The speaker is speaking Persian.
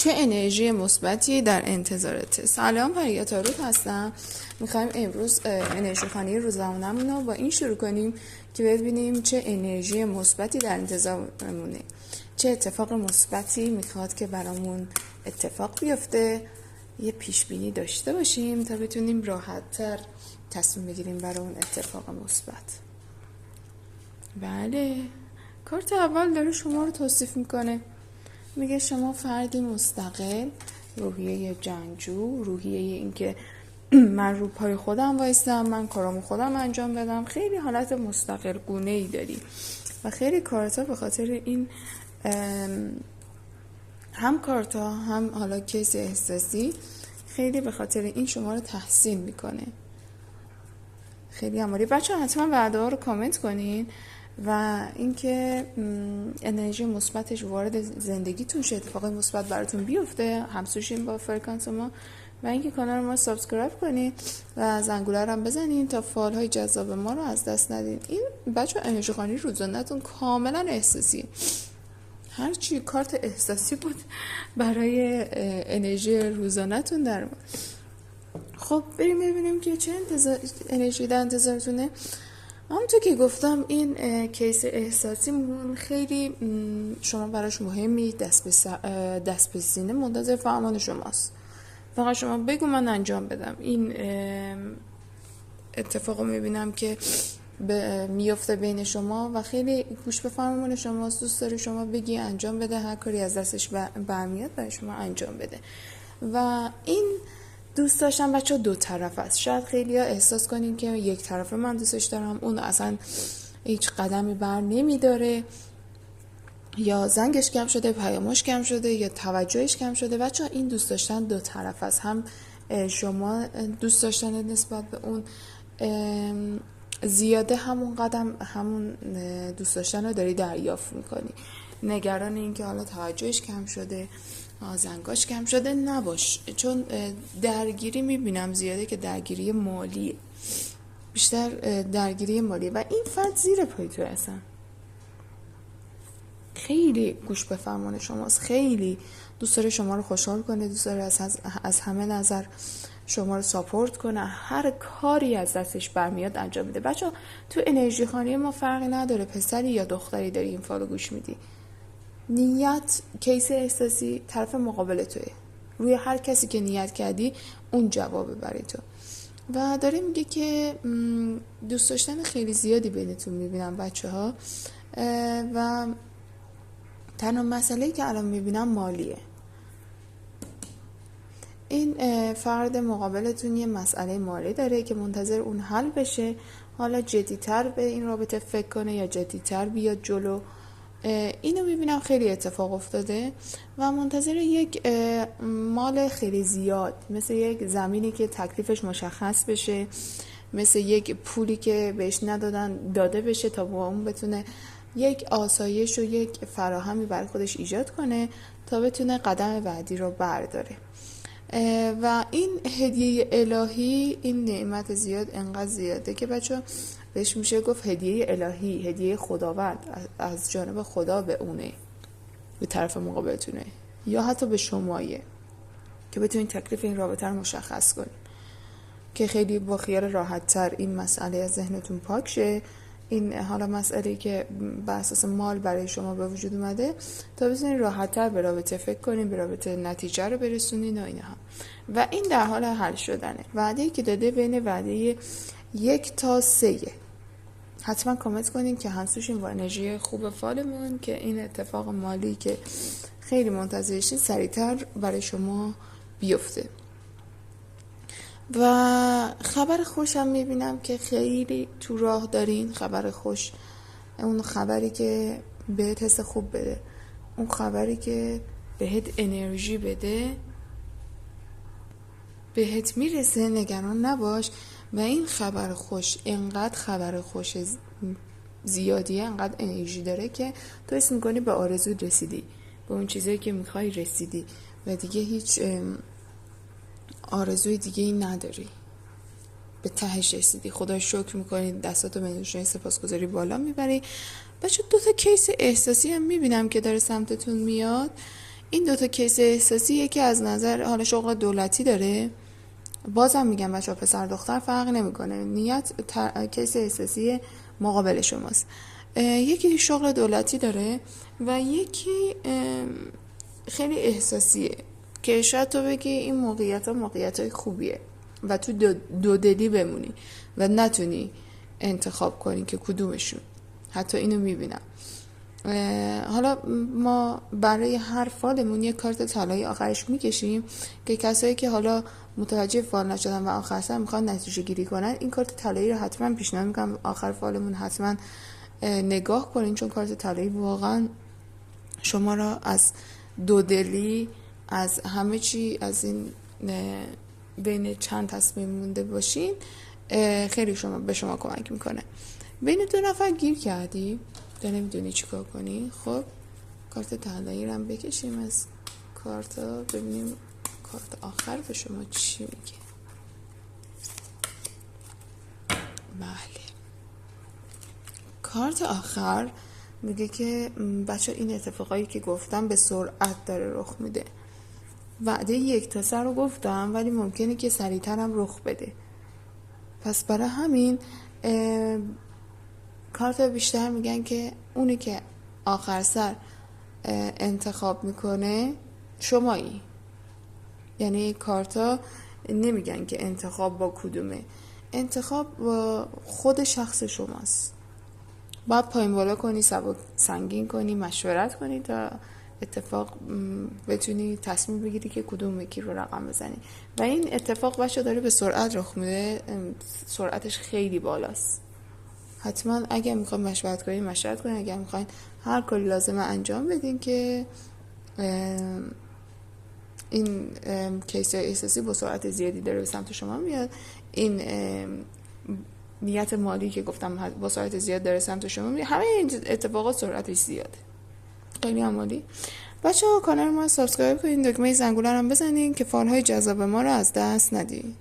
چه انرژی مثبتی در انتظارته؟ سلام، پریا تاروت هستم. میخوایم امروز انرژی خوانی روزانمون رو با این شروع کنیم که ببینیم چه انرژی مثبتی در انتظارمونه، چه اتفاق مثبتی میخواد که برامون اتفاق بیفته. یه پیش بینی داشته باشیم تا بتونیم راحت‌تر تصمیم بگیریم برای اون اتفاق مثبت. بله، کارت اول داره شما رو توصیف میکنه. میگه شما فردی مستقل، روحیه جنگجو، روحیه این که من رو پای خودم وایستم، من کارامو خودم انجام بدم. خیلی حالت مستقل گونه ای داری و خیلی کارتا به خاطر این هم کارتا هم حالا کیس احساسی خیلی به خاطر این شما رو تحسین میکنه. خیلی عمالی. بچه حتما وعده ها رو کامنت کنین و اینکه انرژی مثبتش وارد زندگیتون شه، اتفاق مثبت براتون بیفته، همسوشین با فرکانس ما. و اینکه کانال ما سابسکرایب کنین و زنگوله رو هم بزنین تا فال های جذاب ما رو از دست ندین. این بچه انرژی خوانی روزانه‌تون کاملا احساسیه. هرچی کارت احساسی بود برای انرژی روزانه‌تون در ما. خب بریم ببینیم که چه انرژی در انتظارتونه. همونطور که گفتم این کیس احساسی خیلی شما براش مهمی، دست به سینه منتظر فرمان شماست. فقط شما بگو من انجام بدم. این اتفاق رو میبینم که میفته بین شما و خیلی گوش به فرمان شماست. دوست داره شما بگی انجام بده، هر کاری از دستش برمیاد برای شما انجام بده. و این دوست داشتن بچه دو طرف است. شاید خیلی ها احساس کنین که یک طرف من دوستش دارم، اون اصلا هیچ قدمی بر نمیداره، یا زنگش کم شده، پیامش کم شده، یا توجهش کم شده. بچه این دوست داشتن دو طرف است. هم شما دوست داشتن نسبت به اون زیاده، همون قدم همون دوست داشتن رو داری دریافت میکنی. نگران این که حالا توجهش کم شده، زنگاش کم شده نباش، چون درگیری میبینم زیاده که درگیری مالیه، بیشتر درگیری مالیه و این فرد زیر پای تو هستن. خیلی گوش به فرمان شماست، خیلی دوست داره شما رو خوشحال کنه، دوست داره از همه نظر شما رو ساپورت کنه، هر کاری از دستش برمیاد انجام میده. بچه تو انرژی خانی ما فرقی نداره پسری یا دختری داری این فالو گوش میدی. نیت، کیس احساسی طرف مقابل توه. روی هر کسی که نیت کردی اون جوابه برای تو. و داره میگه که دوست داشتن خیلی زیادی بینتون میبینم بچه ها و تنها مسئله‌ای که الان میبینم مالیه. این فرد مقابلتون یه مسئله مالی داره که منتظر اون حل بشه. حالا جدی‌تر به این رابطه فکر کنه یا جدی‌تر بیاد جلو. اینو میبینم خیلی اتفاق افتاده و منتظر یک مال خیلی زیاد، مثل یک زمینی که تکلیفش مشخص بشه، مثل یک پولی که بهش ندادن داده بشه تا با اون بتونه یک آسایش و یک فراهمی برای خودش ایجاد کنه تا بتونه قدم بعدی رو برداره. و این هدیه الهی، این نعمت زیاد انقدر زیاده که بچه بهش میشه گفت هدیه الهی، هدیه خداوند از جانب خدا به اونه، به طرف مقابلتونه یا حتی به شمایه که بتونین تکلیف این رابطه رو مشخص کنین که خیلی با خیال راحت تر این مسئله از ذهنتون پاک شه. این حالا مسئله که بر اساس مال برای شما به وجود اومده تا بتونین راحت تر به رابطه فکر کنین، به رابطه نتیجه رو برسونین و اینها. و این در حال حل شدنه. وعده‌ای که داده بین وعده 1 تا 3. حتما کامنت کنین که همسوشین با انرژی خوب فالمون که این اتفاق مالی که خیلی منتظرشین سریعتر برای شما بیفته. و خبر خوشم میبینم که خیلی تو راه دارین. خبر خوش، اون خبری که بهت حس خوب بده، اون خبری که بهت انرژی بده بهت میرسه، نگران نباش. و این خبر خوش انقدر خبر خوش زیادیه، انقدر انرژی داره که تو حس میکنی به آرزو رسیدی، به اون چیزایی که میخوای رسیدی و دیگه هیچ آرزوی دیگه ای نداری، به تهش رسیدی. خدا شکر میکنی، دستاتو به نشونه سپاسگزاری بالا میبری. بچه 2 تا کیس احساسی هم میبینم که داره سمتتون میاد. این دوتا کیس احساسی یکی از نظر حالا شغل دولتی داره، بازم میگم بچه ها پسر دختر فرق نمیکنه، نیت کیس احساسی مقابل شماست. یکی شغل دولتی داره و یکی خیلی احساسیه که شاید تو بگی این موقعیت های خوبیه و تو دو دلی بمونی و نتونی انتخاب کنی که کدومشون. حتی اینو میبینم. حالا ما برای هر فالمون یه کارت طلایی آخرش میکشیم که کسایی که حالا متوجه فال نشدن و آخر سر میخوان نتیجه گیری کنن، این کارت طلایی رو حتما پیشنهاد میکنم آخر فالمون حتما نگاه کنین، چون کارت طلایی واقعا شما را از دودلی، از همه چی، از این بین چند تصمیم مونده باشین خیلی به شما کمک میکنه. بین دو نفر گیر کردی تو نمیدونی چی کار کنی، خب کارت طلایی رو هم بکشیم از کارتا، ببینیم کارت آخر به شما چی میگه. بله، کارت آخر میگه که بچه این اتفاقایی که گفتم به سرعت داره رخ میده. وعده 1 تا 3 رو گفتم ولی ممکنه که سریعتر هم رخ بده. پس برای همین کارت بیشتر میگن که اونی که آخر سر انتخاب میکنه شمایی. یعنی کارتا نمیگن که انتخاب با کدومه، انتخاب با خود شخص شماست. باید پایین بالا کنی، سنگین کنی، مشورت کنی تا اتفاق بتونی تصمیم بگیری که کدوم یکی رو رقم بزنی. و این اتفاق بچه داره به سرعت رخ میده، سرعتش خیلی بالاست. حتما اگر میخواین مشورت کنین، اگر میخواین هر کاری لازمه انجام بدین که این کیس احساسی با سرعت زیادی داره به سمت شما میاد. این نیت مالی که گفتم با سرعت زیاد داره سمت شما میاد. همه این اتفاقات سرعتش زیاده، خیلی عمالی. بچه ها کانال ما سابسکرایب کنین، دکمه زنگوله رو هم بزنین که فالهای جذاب ما رو از دست ندین.